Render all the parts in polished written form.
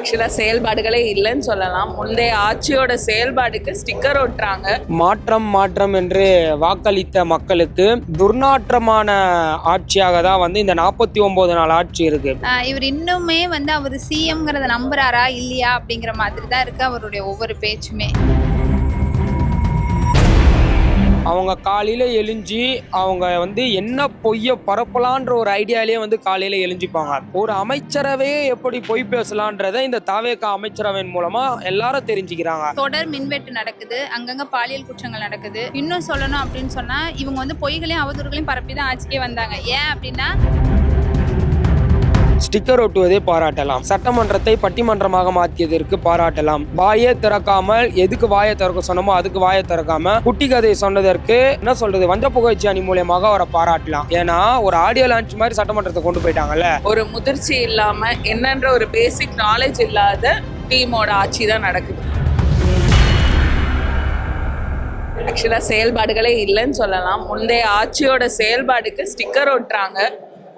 ஆக்சுவலா செயல்பாடுகளே இல்லைன்னு சொல்லலாம். முந்தைய ஆட்சியோட செயல்பாடுக்கு ஸ்டிக்கர் ஒட்டுறாங்க. மாற்றம் என்று வாக்களித்த மக்களுக்கு துர்நாற்றமான ஆட்சியாக தான் இந்த 49 நாள் ஆட்சி இருக்கு. இவர் இன்னுமே அவர் சிஎம்ங்கிறத நம்புறாரா இல்லையா அப்படிங்கிற மாதிரி தான் இருக்கு அவருடைய ஒவ்வொரு பேச்சுமே. அவங்க காலையில எழுஞ்சி அவங்க என்ன பொய்ய பரப்பலான்ற ஒரு ஐடியாலேயே காலையில எழுஞ்சிப்பாங்க. ஒரு அமைச்சரவே எப்படி பொய் பேசலான்றத இந்த தாவேகா அமைச்சரவையின் மூலமா எல்லாரும் தெரிஞ்சுக்கிறாங்க. தொடர் மின்வெட்டு நடக்குது, அங்கங்க பாலியல் குற்றங்கள் நடக்குது. இன்னும் சொல்லணும் அப்படின்னு சொன்னா இவங்க பொய்களையும் அவதூறுகளையும் பரப்பி தான் ஆட்சிக்கே வந்தாங்க. ஏன் அப்படின்னா ஸ்டிக்கர் ஒட்டுவதை பாராட்டலாம், சட்டமன்றத்தை பட்டிமன்றமாக மாற்றியதற்கு பாராட்டலாம், வாயை திறக்காமல் எதுக்கு வாயை திறக்க சொன்னமோ அதுக்கு வாயை திறக்காம குட்டி கதை சொன்னதற்கு என்ன சொல்றது வஞ்ச புகழ்ச்சி அணி மூலியமாக அவரை பாராட்டலாம். ஏன்னா ஒரு ஆடியோ லான்ச் மாதிரி சட்டமன்றத்தை கொண்டு போயிட்டாங்கல்ல. ஒரு முதிர்ச்சி இல்லாம என்னன்ற ஒரு பேசிக் நாலேஜ் இல்லாத டீமோட ஆட்சி தான் நடக்குது. ஆக்சுவலா செயல்பாடுகளே இல்லைன்னு சொல்லலாம். முந்தைய ஆட்சியோட செயல்பாடுக்கு ஸ்டிக்கர் ஒட்டுறாங்க.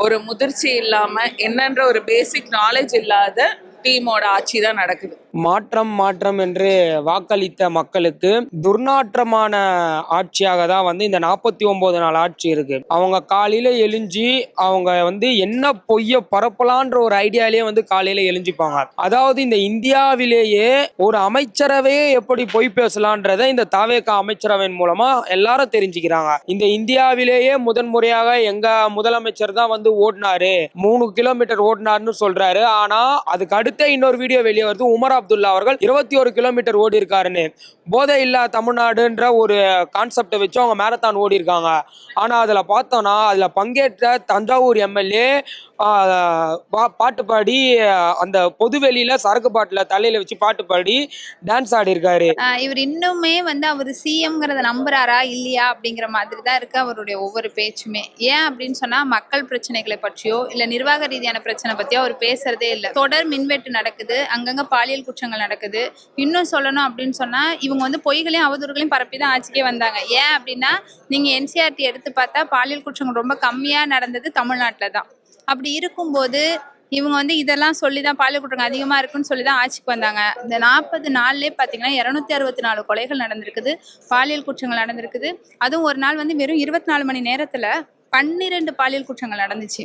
ஒரு முதிர்ச்சி இல்லாம என்னன்ற ஒரு பேசிக் நாலேஜ் இல்லாத டீமோட ஆட்சி தான் நடக்குது. மாற்றம் என்று வாக்களித்த மக்களுக்கு துர்நாற்றமான ஆட்சியாக தான் இந்த 49 நாள் ஆட்சி இருக்கு. அவங்க காலையில எழுஞ்சி அவங்க என்ன பொய்ய பரப்பலான்ற ஒரு ஐடியாலேயே காலையில எழுஞ்சிப்பாங்க. அதாவது இந்த இந்தியாவிலேயே ஒரு அமைச்சரவே எப்படி பொய் பேசலான்றத இந்த தாவேகா அமைச்சரவையின் மூலமா எல்லாரும் தெரிஞ்சுக்கிறாங்க. இந்த இந்தியாவிலேயே முதன்முறையாக எங்க முதலமைச்சர் தான் ஓடினாரு, 3 கிலோமீட்டர் ஓடினாருன்னு சொல்றாரு. ஆனா அதுக்கு அடுத்த இன்னொரு வீடியோ வெளியே வருது, உமர் அப்துல்லா அவர்கள் 21 கிலோமீட்டர் ஓடி இருக்காருன்னு. போதை இல்லா தமிழ்நாடுன்ற ஒரு கான்செப்டை வச்சு அவங்க மேரத்தான் ஓடி இருக்காங்க. ஆனா அதுல பார்த்தோம்னா அதுல பங்கேற்ற தஞ்சாவூர் எம்எல்ஏ பாட்டு பாடி அந்த பொதுவெளியில சரக்கு பாட்டுல தலையில வச்சு பாட்டு பாடி டான்ஸ் ஆடி இருக்காரு. இவர் இன்னுமே அவர் சிஎம்ங்கிறத நம்புறாரா இல்லையா அப்படிங்கிற மாதிரி தான் இருக்கு அவருடைய ஒவ்வொரு பேச்சுமே. ஏன் அப்படின்னு சொன்னா மக்கள் பிரச்சனைகளை பற்றியோ இல்ல நிர்வாக ரீதியான பிரச்சனை பத்தியோ அவர் பேசுறதே இல்லை. தொடர் மின்வெட்டு நடக்குது, அங்கங்க பாலியல் குற்றங்கள் நடக்குது. இன்னும் சொல்லணும் அப்படின்னு சொன்னா இவங்க பொய்களையும் அவதூறுகளையும் பரப்பி தான் ஆட்சிக்கே வந்தாங்க. ஏன் அப்படின்னா நீங்க என்சிஆர்டி எடுத்து பார்த்தா பாலியல் குற்றங்கள் ரொம்ப கம்மியா நடந்தது தமிழ்நாட்டில தான். அப்படி இருக்கும்போது இவங்க இதெல்லாம் சொல்லிதான் பாலியல் குற்றங்கள் அதிகமா இருக்குன்னு சொல்லிதான் ஆட்சிக்கு வந்தாங்க. இந்த 40 நாள்லயே பாத்தீங்கன்னா 264 கொலைகள் நடந்திருக்குது, பாலியல் குற்றங்கள் நடந்திருக்குது. அதுவும் ஒரு நாள் வெறும் 24 மணி நேரத்துல 12 பாலியல் குற்றங்கள் நடந்துச்சு.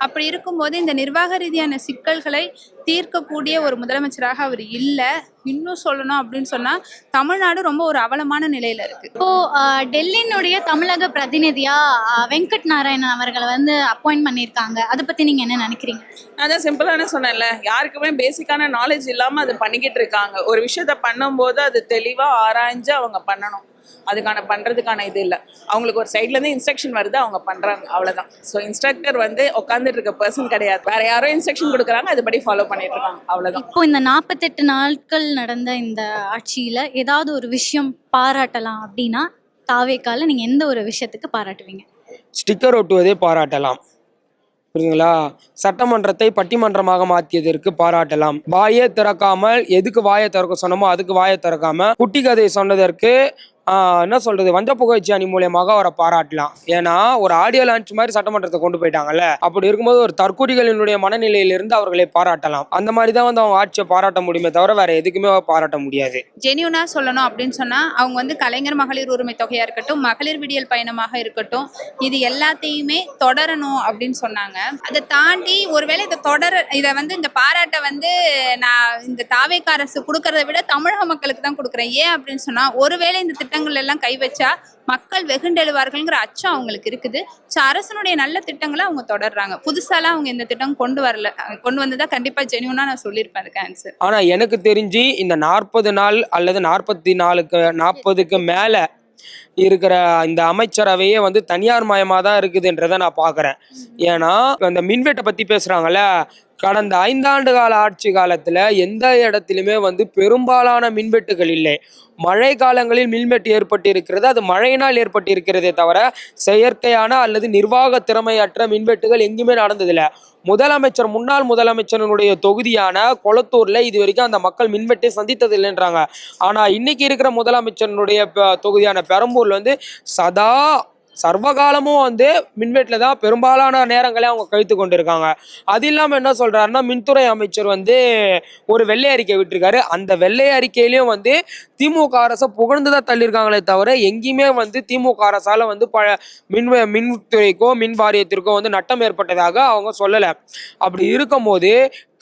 அப்படி இருக்கும்போது இந்த நிர்வாக ரீதியான சிக்கல்களை தீர்க்கக்கூடிய ஒரு முதலமைச்சராக அவர் இல்லை. இன்னும் சொல்லணும் அப்படின்னு சொன்னா தமிழ்நாடு ரொம்ப ஒரு அவலமான நிலையில இருக்கு. இப்போ டெல்லியினுடைய தமிழக பிரதிநிதியா வெங்கட் நாராயணன் அவர்களை அப்பாயிண்ட் பண்ணியிருக்காங்க. அதை பத்தி நீங்க என்ன நினைக்கிறீங்க? அதான் சிம்பிளான சொன்னேன்ல, யாருக்குமே பேசிக்கான நாலேஜ் இல்லாம அது பண்ணிக்கிட்டு இருக்காங்க. ஒரு விஷயத்த பண்ணும்போது அது தெளிவா ஆராய்ஞ்சு அவங்க பண்ணணும். அதுக்கான பண்றதுக்கான இது இல்லை. அவங்களுக்கு ஒரு சைட்ல இருந்து இன்ஸ்ட்ரக்ஷன் வருது, அவங்க பண்றாங்க, அவ்வளவுதான். ஸோ இன்ஸ்ட்ரக்டர் உட்காந்துட்டு இருக்க பர்சன் கிடையாது, வேற யாரோ இன்ஸ்ட்ரக்ஷன் கொடுக்குறாங்க, அதுபடி ஃபாலோ பண்ணிட்டு இருக்காங்க, அவ்வளவுதான். இப்போ இந்த 48 நாட்கள் நடந்த இந்த ஆட்சியில ஏதாவது ஒரு விஷயம் பாராட்டலாம் அப்படின்னா தாவேக்கால நீங்க எந்த ஒரு விஷயத்துக்கு பாராட்டுவீங்க? ஸ்டிக்கர் ஒட்டுவதை பாராட்டலாம், புரியுதுங்களா? சட்டமன்றத்தை பட்டிமன்றமாக மாற்றியதற்கு பாராட்டலாம், வாயை திறக்காமல் எதுக்கு வாயை திறக்க சொன்னமோ அதுக்கு வாயை திறக்காம குட்டி கதை சொன்னதற்கு என்ன சொல்றது வஞ்ச புகழ்ச்சி அணி மூலியமாக அவரை பாராட்டலாம். ஏன்னா ஒரு ஆடியோ லான்ச் மாதிரி சட்டமன்றத்தை கொண்டு போயிட்டாங்கல்ல. அப்படி இருக்கும்போது ஒரு தற்கொலைகளினுடைய மனநிலையிலிருந்து அவர்களை பாராட்டலாம். அந்த மாதிரி தான் அவங்க ஆட்சியை பாராட்ட முடியுமே தவிர வேற எதுக்குமே பாராட்ட முடியாது. ஜெனியூனா சொல்லணும் அப்படின்னு சொன்னா அவங்க கலைஞர் மகளிர் உரிமை தொகையா இருக்கட்டும், மகளிர் விடியல் பயணமாக இருக்கட்டும், இது எல்லாத்தையுமே தொடரணும் அப்படின்னு சொன்னாங்க. அதை தாண்டி ஒருவேளை இதை இந்த பாராட்டை நான் இந்த தாவேகா அரசு கொடுக்கறத விட தமிழக மக்களுக்கு தான் கொடுக்குறேன். ஏன் அப்படின்னு சொன்னா ஒருவேளை இந்த திட்டங்கள் எல்லாம் கை வச்சா மக்கள் வெகுண்டெழுவார்கள்ங்கிற அச்சம் அவங்களுக்கு இருக்குது. அரசனுடைய நல்ல திட்டங்களை அவங்க தொடர்றாங்க. புதுசாலாம் அவங்க இந்த திட்டம் கொண்டு வந்ததா கண்டிப்பா ஜெனியூனா நான் சொல்லியிருப்பேன் அதுக்கு ஆன்சர். ஆனா எனக்கு தெரிஞ்சு இந்த 40 நாள் அல்லது 40க்கு மேல இருக்கிற இந்த அமைச்சரவையே தனியார் மயமா தான் இருக்குதுன்றதை நான் பாக்குறேன். ஏன்னா அந்த மின்வெட்டை பத்தி பேசுறாங்கல்ல, கடந்த 5 ஆண்டு கால ஆட்சி காலத்துல எந்த இடத்திலுமே பெரும்பாலான மின்வெட்டுகள் இல்லை. மழை காலங்களில் மின்வெட்டு ஏற்பட்டு இருக்கிறது, அது மழையினால் ஏற்பட்டு இருக்கிறதே தவிர செயற்கையான அல்லது நிர்வாக திறமையற்ற மின்வெட்டுகள் எங்குமே நடந்ததில்லை. முன்னாள் முதலமைச்சருடைய தொகுதியான கொளத்தூர்ல இது வரைக்கும் அந்த மக்கள் மின்வெட்டை சந்தித்தது இல்லைன்றாங்க. ஆனா இன்னைக்கு இருக்கிற முதலமைச்சருடைய தொகுதியான பெரம்பூர்ல சதா சர்வகாலமும் வந்து மின்வெட்டில் தான் பெரும்பாலான நேரங்களே அவங்க கழித்து கொண்டு இருக்காங்க. அது இல்லாமல் என்ன சொல்றாருன்னா, மின்துறை அமைச்சர் வந்து ஒரு வெள்ளை அறிக்கை விட்டிருக்காரு. அந்த வெள்ளை அறிக்கையிலையும் வந்து திமுக அரசை புகழ்ந்து தான் தள்ளியிருக்காங்களே தவிர எங்கேயுமே வந்து திமுக அரசால வந்து மின்துறைக்கோ மின் வாரியத்திற்கோ வந்து நட்டம் ஏற்பட்டதாக அவங்க சொல்லலை. அப்படி இருக்கும்போது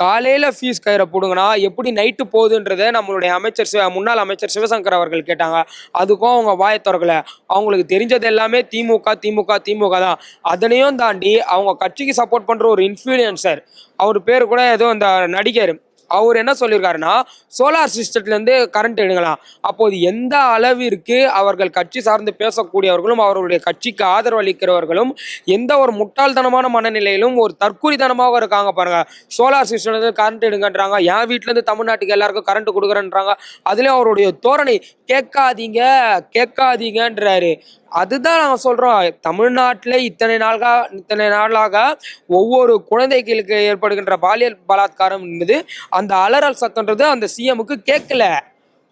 காலையில ஃபீஸ் கயிறை போடுங்கன்னா எப்படி நைட்டு போகுதுன்றதை நம்மளுடைய முன்னாள் அமைச்சர் சிவசங்கர் அவர்கள் கேட்டாங்க. அதுக்கும் அவங்க வாயை திறக்கல. அவங்களுக்கு தெரிஞ்சது எல்லாமே திமுக திமுக திமுக தான். அதனையும் தாண்டி அவங்க கட்சிக்கு சப்போர்ட் பண்ற ஒரு இன்ஃப்ளூயன்சர், அவர் பேர் கூட ஏதோ அந்த நடிகர், அவர் என்ன சொல்லியிருக்காருன்னா, சோலார் சிஸ்டத்துலேருந்து கரண்ட் எடுங்களாம். அப்போது எந்த அளவிற்கு அவர்கள் கட்சி சார்ந்து பேசக்கூடியவர்களும் அவர்களுடைய கட்சிக்கு ஆதரவு அளிக்கிறவர்களும் எந்த ஒரு முட்டாள்தனமான மனநிலையிலும் ஒரு தற்குறித்தனமாக இருக்காங்க பாருங்க. சோலார் சிஸ்டம்லேருந்து கரண்ட் எடுங்கன்றாங்க, என் வீட்டிலேருந்து தமிழ்நாட்டுக்கு எல்லாருக்கும் கரண்ட் கொடுக்குறேன்றாங்க. அதுலேயும் அவருடைய தோரணை கேட்காதீங்க கேட்காதீங்கன்றாரு. அதுதான் நாங்கள் சொல்கிறோம், தமிழ்நாட்டில் இத்தனை நாளாக ஒவ்வொரு குழந்தைகளுக்கு ஏற்படுகின்ற பாலியல் பலாத்காரம் என்பது அந்த அலறல் சத்தன்றது அந்த சிஎம்முக்கு கேட்கல.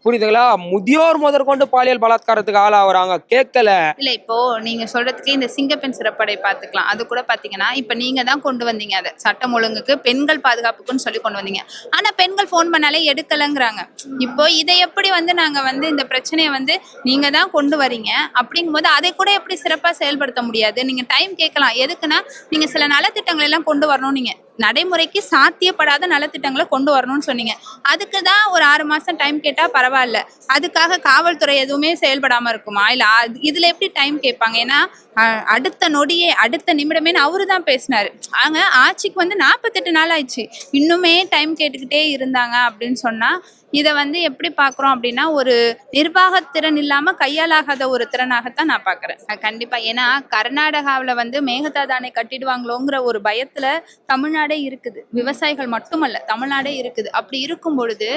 புரியுதுங்களா? முதியோர் முதற்கொண்டு பாலியல் பலாத்காரத்துக்கு ஆளாகிறாங்க, கேட்கல. இல்ல இப்போ நீங்க சொல்றதுக்கே இந்த சிங்கப்பெண் சிறப்படை பாத்துக்கலாம். அது கூட பாத்தீங்கன்னா இப்ப நீங்க தான் கொண்டு வந்தீங்க, அதை சட்டம் ஒழுங்குக்கு பெண்கள் பாதுகாப்புக்குன்னு சொல்லி கொண்டு வந்தீங்க. ஆனா பெண்கள் போன் பண்ணாலே எடுக்கலங்கிறாங்க. இப்போ இதை எப்படி வந்து நாங்க வந்து இந்த பிரச்சனையை வந்து நீங்க தான் கொண்டு வரீங்க அப்படிங்கும் போது அதை கூட எப்படி சிறப்பா செயல்படுத்த முடியாது? நீங்க டைம் கேட்கலாம். எதுக்குன்னா நீங்க சில நலத்திட்டங்கள் எல்லாம் கொண்டு வரணும், நீங்க நடைமுறைக்கு சாத்தியப்படாத நலத்திட்டங்களை கொண்டு வரணும்னு சொன்னீங்க. அதுக்கு தான் ஒரு 6 மாசம் டைம் கேட்டா பரவாயில்ல. அதுக்காக காவல்துறை எதுவுமே செயல்படாம இருக்குமா? இல்ல இதுல எப்படி டைம் கேட்பாங்க? ஏன்னா அடுத்த நொடியே அடுத்த நிமிடமேன்னு அவரு தான் பேசினாரு. அங்க ஆட்சிக்கு வந்து 48 நாள் ஆயிடுச்சு, இன்னுமே டைம் கேட்டுக்கிட்டே இருந்தாங்க அப்படின்னு சொன்னா இதை வந்து எப்படி பார்க்குறோம் அப்படின்னா ஒரு நிர்வாகத்திறன் இல்லாமல் கையாலாகாத ஒரு திறனாகத்தான் நான் பார்க்குறேன். கண்டிப்பாக. ஏன்னா கர்நாடகாவில் வந்து மேகதாதானை கட்டிடுவாங்களோங்கிற ஒரு பயத்தில் தமிழ்நாடே இருக்குது. விவசாயிகள் மட்டுமல்ல, தமிழ்நாடே இருக்குது. அப்படி இருக்கும் பொழுது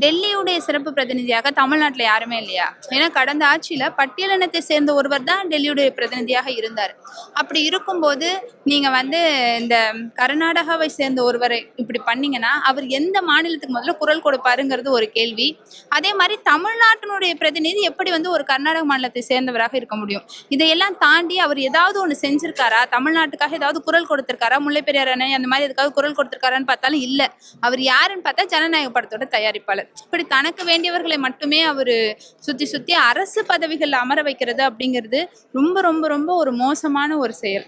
டெல்லியுடைய சிறப்பு பிரதிநிதியாக தமிழ்நாட்டில் யாருமே இல்லையா? ஏன்னா கடந்த ஆட்சியில் பட்டியலினத்தை சேர்ந்த ஒருவர் தான் டெல்லியுடைய பிரதிநிதியாக இருந்தார். அப்படி இருக்கும்போது நீங்கள் வந்து இந்த கர்நாடகாவை சேர்ந்த ஒருவரை இப்படி பண்ணீங்கன்னா அவர் எந்த மாநிலத்துக்கு முதல்ல குரல் கொடுப்பாருங்கிறது ஒரு கேள்வி. அதே மாதிரி தமிழ்நாட்டினுடைய பிரதிநிதி எப்படி வந்து ஒரு கர்நாடக மாநிலத்தை சேர்ந்தவராக இருக்க முடியும்? இதையெல்லாம் தாண்டி அவர் ஏதாவது ஒன்று செஞ்சிருக்காரா? தமிழ்நாட்டுக்காக ஏதாவது குரல் கொடுத்திருக்காரா? முல்லை பெரியார் அணை அந்த மாதிரி எதுக்காவது குரல் கொடுத்திருக்காரான்னு பார்த்தாலும் இல்லை. அவர் யாருன்னு பார்த்தா ஜனநாயக படத்தோட தயாரிப்பாளர். இப்படி தனக்கு வேண்டியவர்களை மட்டுமே அவரு சுத்தி சுத்தி அரசு பதவிகள் அமர வைக்கிறது அப்படிங்கிறது ரொம்ப ரொம்ப ரொம்ப ஒரு மோசமான ஒரு செயல்.